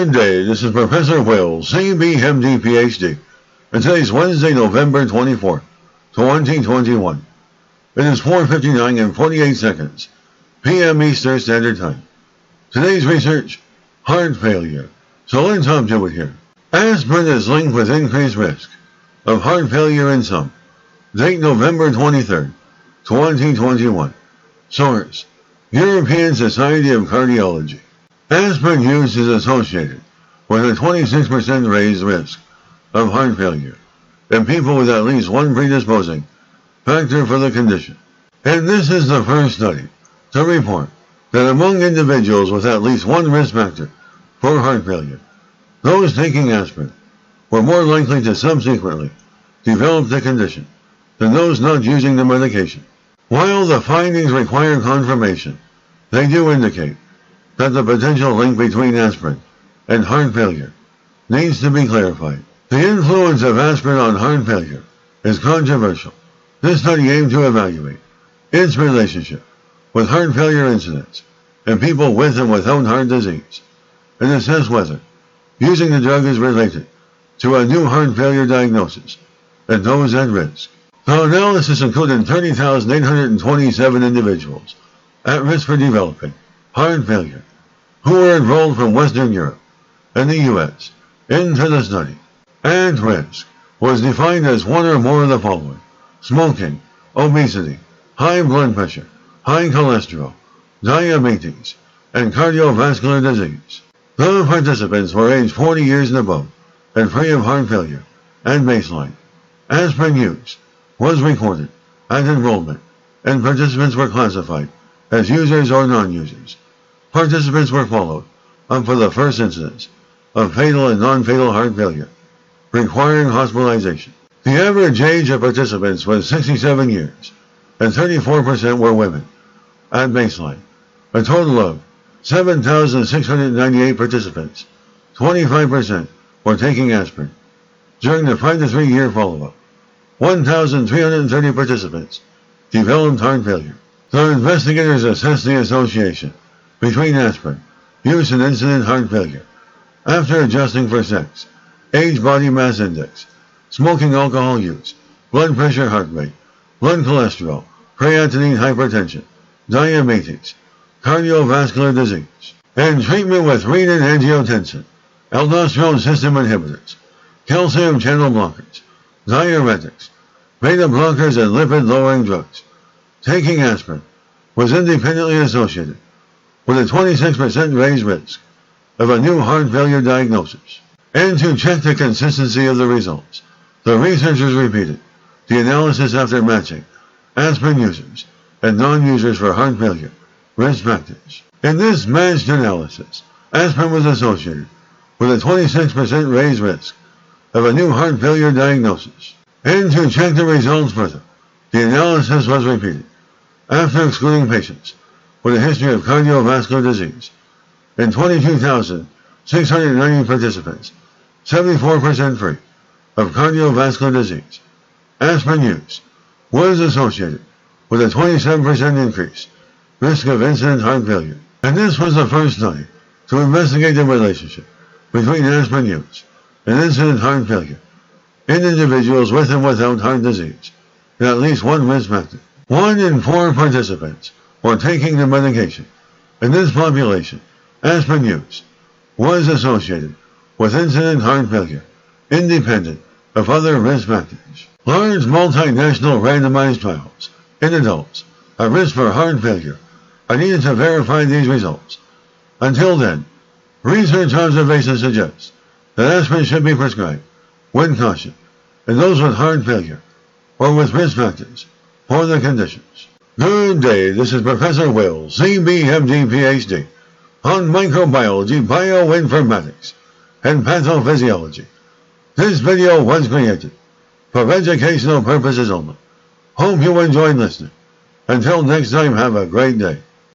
Good day, this is Professor Will, CBMD PhD, and today's Wednesday, November 24, 2021. It is 4:59 and 48 seconds, p.m. Eastern Standard Time. Today's research, heart failure. So let's hop to it here. Aspirin is linked with increased risk of heart failure in some. Date November 23, 2021. Source, European Society of Cardiology. Aspirin use is associated with a 26% raised risk of heart failure in people with at least one predisposing factor for the condition. And this is the first study to report that among individuals with at least one risk factor for heart failure, those taking aspirin were more likely to subsequently develop the condition than those not using the medication. While the findings require confirmation, they do indicate that the potential link between aspirin and heart failure needs to be clarified. The influence of aspirin on heart failure is controversial. This study aimed to evaluate its relationship with heart failure incidence in people with and without heart disease and assess whether using the drug is related to a new heart failure diagnosis and those at risk. The analysis included 30,827 individuals at risk for developing heart failure who were enrolled from Western Europe and the U.S. into the study. At risk was defined as one or more of the following: smoking, obesity, high blood pressure, high cholesterol, diabetes, and cardiovascular disease. The participants were aged 40 years and above and free of heart failure at baseline. Aspirin use was recorded at enrollment, and participants were classified as users or non-users. Participants were followed up for the first incidence of fatal and non-fatal heart failure, requiring hospitalization. The average age of participants was 67 years, and 34% were women at baseline. A total of 7,698 participants, 25% were taking aspirin. During the 5 to 3 year follow-up, 1,330 participants developed heart failure. The investigators assessed the association between aspirin use and incident heart failure after adjusting for sex, age, body mass index, smoking, alcohol use, blood pressure, heart rate, blood cholesterol, creatinine, hypertension, diabetes, cardiovascular disease, and treatment with renin-angiotensin, aldosterone system inhibitors, calcium channel blockers, diuretics, beta blockers, and lipid-lowering drugs. Taking aspirin was independently associated with a 26% raised risk of a new heart failure diagnosis. And to check the consistency of the results, the researchers repeated the analysis after matching aspirin users and non-users for heart failure risk factors. In this matched analysis, aspirin was associated with a 26% raised risk of a new heart failure diagnosis. And to check the results further, the analysis was repeated after excluding patients with a history of cardiovascular disease. In 22,690 participants, 74% free of cardiovascular disease, aspirin use was associated with a 27% increase risk of incident heart failure. And this was the first study to investigate the relationship between aspirin use and incident heart failure in individuals with and without heart disease and at least one risk factor. 1 in 4 participants were taking the medication. In this population, aspirin use was associated with incident heart failure, independent of other risk factors. Large multinational randomized trials in adults at risk for heart failure are needed to verify these results. Until then, research observations suggest that aspirin should be prescribed with caution in those with heart failure or with risk factors for the conditions. Good day, this is Professor Will, CBMD PhD, on microbiology, bioinformatics, and pathophysiology. This video was created for educational purposes only. Hope you enjoyed listening. Until next time, have a great day.